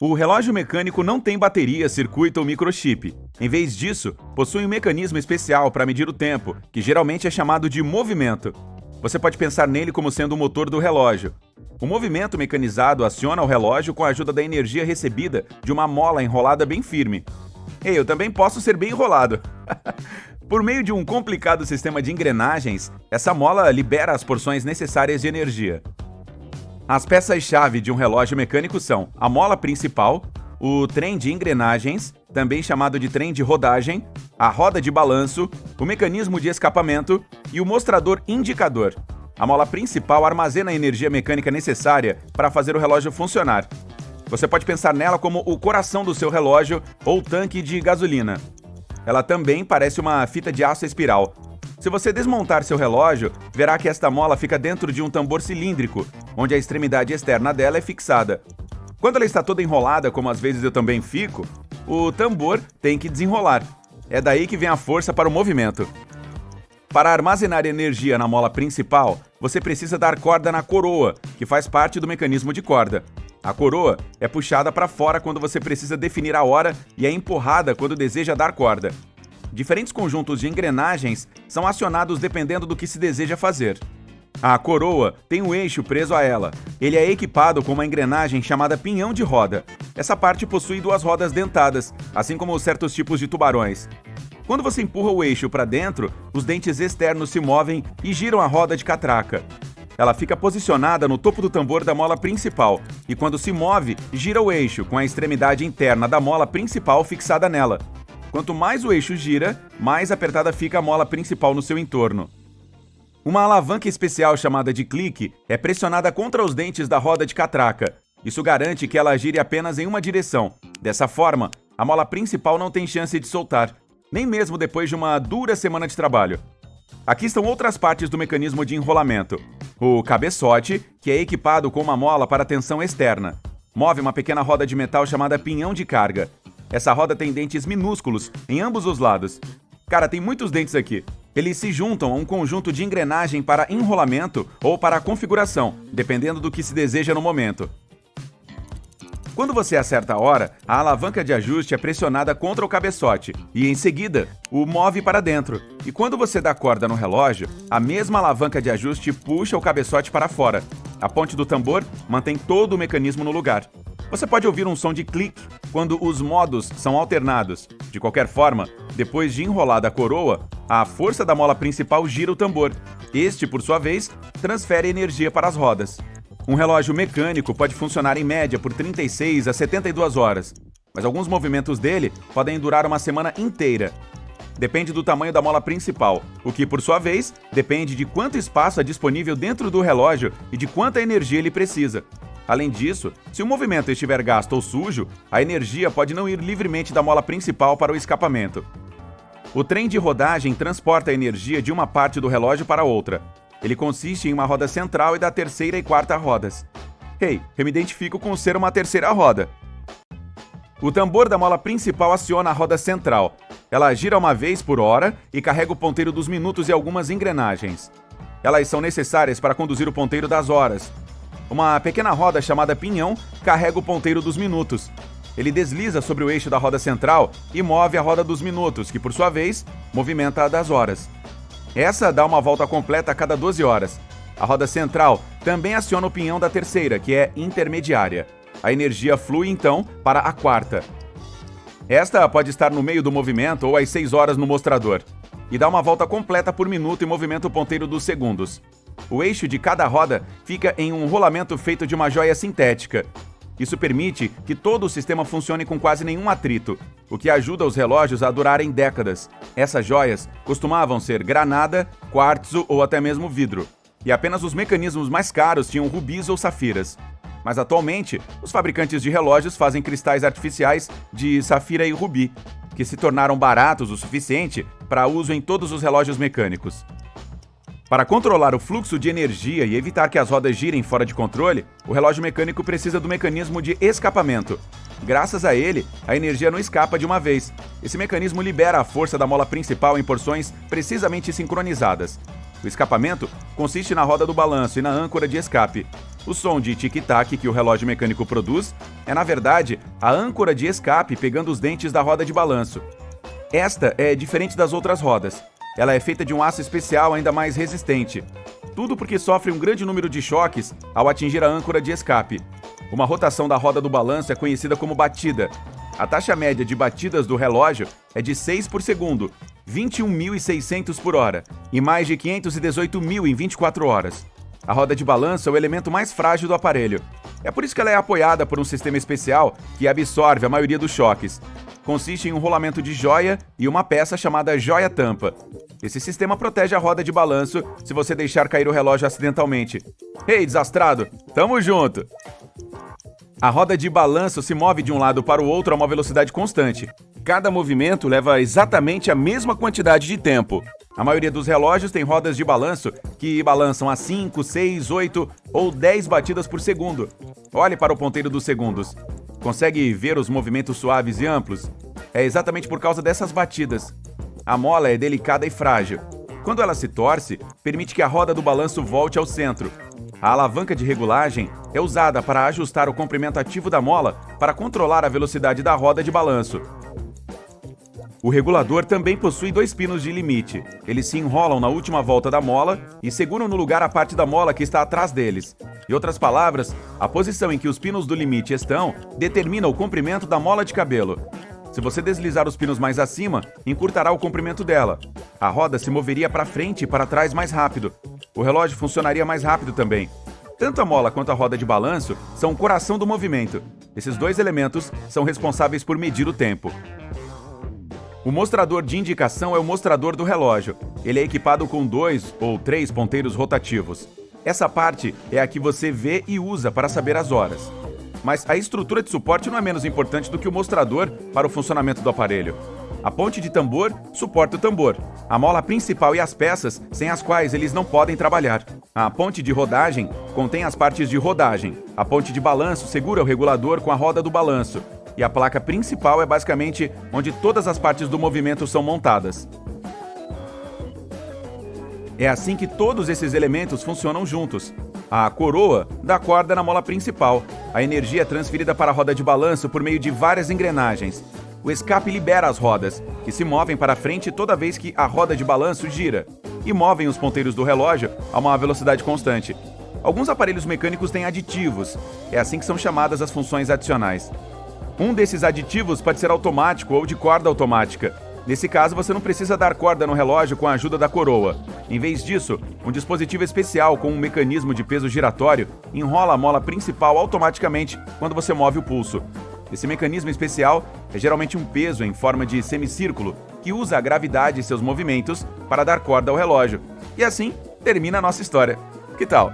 O relógio mecânico não tem bateria, circuito ou microchip. Em vez disso, possui um mecanismo especial para medir o tempo, que geralmente é chamado de movimento. Você pode pensar nele como sendo o motor do relógio. O movimento mecanizado aciona o relógio com a ajuda da energia recebida de uma mola enrolada bem firme. Ei, eu também posso ser bem enrolado. Por meio de um complicado sistema de engrenagens, essa mola libera as porções necessárias de energia. As peças-chave de um relógio mecânico são a mola principal, o trem de engrenagens, também chamado de trem de rodagem, a roda de balanço, o mecanismo de escapamento e o mostrador indicador. A mola principal armazena a energia mecânica necessária para fazer o relógio funcionar. Você pode pensar nela como o coração do seu relógio ou tanque de gasolina. Ela também parece uma fita de aço espiral. Se você desmontar seu relógio, verá que esta mola fica dentro de um tambor cilíndrico, onde a extremidade externa dela é fixada. Quando ela está toda enrolada, como às vezes eu também fico, o tambor tem que desenrolar. É daí que vem a força para o movimento. Para armazenar energia na mola principal, você precisa dar corda na coroa, que faz parte do mecanismo de corda. A coroa é puxada para fora quando você precisa definir a hora e é empurrada quando deseja dar corda. Diferentes conjuntos de engrenagens são acionados dependendo do que se deseja fazer. A coroa tem um eixo preso a ela. Ele é equipado com uma engrenagem chamada pinhão de roda. Essa parte possui duas rodas dentadas, assim como certos tipos de tubarões. Quando você empurra o eixo para dentro, os dentes externos se movem e giram a roda de catraca. Ela fica posicionada no topo do tambor da mola principal e, quando se move, gira o eixo com a extremidade interna da mola principal fixada nela. Quanto mais o eixo gira, mais apertada fica a mola principal no seu entorno. Uma alavanca especial chamada de clique é pressionada contra os dentes da roda de catraca. Isso garante que ela gire apenas em uma direção. Dessa forma, a mola principal não tem chance de soltar, nem mesmo depois de uma dura semana de trabalho. Aqui estão outras partes do mecanismo de enrolamento. O cabeçote, que é equipado com uma mola para tensão externa. Move uma pequena roda de metal chamada pinhão de carga. Essa roda tem dentes minúsculos em ambos os lados. Cara, tem muitos dentes aqui. Eles se juntam a um conjunto de engrenagem para enrolamento ou para configuração, dependendo do que se deseja no momento. Quando você acerta a hora, a alavanca de ajuste é pressionada contra o cabeçote e, em seguida, o move para dentro. E quando você dá corda no relógio, a mesma alavanca de ajuste puxa o cabeçote para fora. A ponte do tambor mantém todo o mecanismo no lugar. Você pode ouvir um som de clique quando os modos são alternados. De qualquer forma, depois de enrolada a coroa, a força da mola principal gira o tambor. Este, por sua vez, transfere energia para as rodas. Um relógio mecânico pode funcionar em média por 36 a 72 horas, mas alguns movimentos dele podem durar uma semana inteira. Depende do tamanho da mola principal, o que, por sua vez, depende de quanto espaço é disponível dentro do relógio e de quanta energia ele precisa. Além disso, se o movimento estiver gasto ou sujo, a energia pode não ir livremente da mola principal para o escapamento. O trem de rodagem transporta a energia de uma parte do relógio para outra. Ele consiste em uma roda central e da terceira e quarta rodas. Hey, eu me identifico com ser uma terceira roda. O tambor da mola principal aciona a roda central. Ela gira uma vez por hora e carrega o ponteiro dos minutos e algumas engrenagens. Elas são necessárias para conduzir o ponteiro das horas. Uma pequena roda chamada pinhão carrega o ponteiro dos minutos. Ele desliza sobre o eixo da roda central e move a roda dos minutos, que por sua vez, movimenta a das horas. Essa dá uma volta completa a cada 12 horas. A roda central também aciona o pinhão da terceira, que é intermediária. A energia flui então para a quarta. Esta pode estar no meio do movimento ou às 6 horas no mostrador. E dá uma volta completa por minuto e movimenta o ponteiro dos segundos. O eixo de cada roda fica em um rolamento feito de uma joia sintética. Isso permite que todo o sistema funcione com quase nenhum atrito, o que ajuda os relógios a durarem décadas. Essas joias costumavam ser granada, quartzo ou até mesmo vidro, e apenas os mecanismos mais caros tinham rubis ou safiras. Mas atualmente, os fabricantes de relógios fazem cristais artificiais de safira e rubi, que se tornaram baratos o suficiente para uso em todos os relógios mecânicos. Para controlar o fluxo de energia e evitar que as rodas girem fora de controle, o relógio mecânico precisa do mecanismo de escapamento. Graças a ele, a energia não escapa de uma vez. Esse mecanismo libera a força da mola principal em porções precisamente sincronizadas. O escapamento consiste na roda do balanço e na âncora de escape. O som de tic-tac que o relógio mecânico produz é, na verdade, a âncora de escape pegando os dentes da roda de balanço. Esta é diferente das outras rodas. Ela é feita de um aço especial ainda mais resistente. Tudo porque sofre um grande número de choques ao atingir a âncora de escape. Uma rotação da roda do balanço é conhecida como batida. A taxa média de batidas do relógio é de 6 por segundo, 21.600 por hora, e mais de 518.000 em 24 horas. A roda de balanço é o elemento mais frágil do aparelho. É por isso que ela é apoiada por um sistema especial que absorve a maioria dos choques. Consiste em um rolamento de joia e uma peça chamada joia-tampa. Esse sistema protege a roda de balanço se você deixar cair o relógio acidentalmente. Ei, desastrado, tamo junto! A roda de balanço se move de um lado para o outro a uma velocidade constante. Cada movimento leva exatamente a mesma quantidade de tempo. A maioria dos relógios tem rodas de balanço que balançam a 5, 6, 8 ou 10 batidas por segundo. Olhe para o ponteiro dos segundos. Consegue ver os movimentos suaves e amplos? É exatamente por causa dessas batidas. A mola é delicada e frágil. Quando ela se torce, permite que a roda do balanço volte ao centro. A alavanca de regulagem é usada para ajustar o comprimento ativo da mola para controlar a velocidade da roda de balanço. O regulador também possui 2 pinos de limite. Eles se enrolam na última volta da mola e seguram no lugar a parte da mola que está atrás deles. Em outras palavras, a posição em que os pinos do limite estão determina o comprimento da mola de cabelo. Se você deslizar os pinos mais acima, encurtará o comprimento dela. A roda se moveria para frente e para trás mais rápido. O relógio funcionaria mais rápido também. Tanto a mola quanto a roda de balanço são o coração do movimento. Esses 2 elementos são responsáveis por medir o tempo. O mostrador de indicação é o mostrador do relógio. Ele é equipado com 2 ou 3 ponteiros rotativos. Essa parte é a que você vê e usa para saber as horas. Mas a estrutura de suporte não é menos importante do que o mostrador para o funcionamento do aparelho. A ponte de tambor suporta o tambor, a mola principal e as peças sem as quais eles não podem trabalhar. A ponte de rodagem contém as partes de rodagem. A ponte de balanço segura o regulador com a roda do balanço. E a placa principal é basicamente onde todas as partes do movimento são montadas. É assim que todos esses elementos funcionam juntos. A coroa dá corda na mola principal. A energia é transferida para a roda de balanço por meio de várias engrenagens. O escape libera as rodas, que se movem para frente toda vez que a roda de balanço gira, e movem os ponteiros do relógio a uma velocidade constante. Alguns aparelhos mecânicos têm aditivos. É assim que são chamadas as funções adicionais. Um desses aditivos pode ser automático ou de corda automática. Nesse caso, você não precisa dar corda no relógio com a ajuda da coroa. Em vez disso, um dispositivo especial com um mecanismo de peso giratório enrola a mola principal automaticamente quando você move o pulso. Esse mecanismo especial é geralmente um peso em forma de semicírculo que usa a gravidade e seus movimentos para dar corda ao relógio. E assim termina a nossa história. Que tal?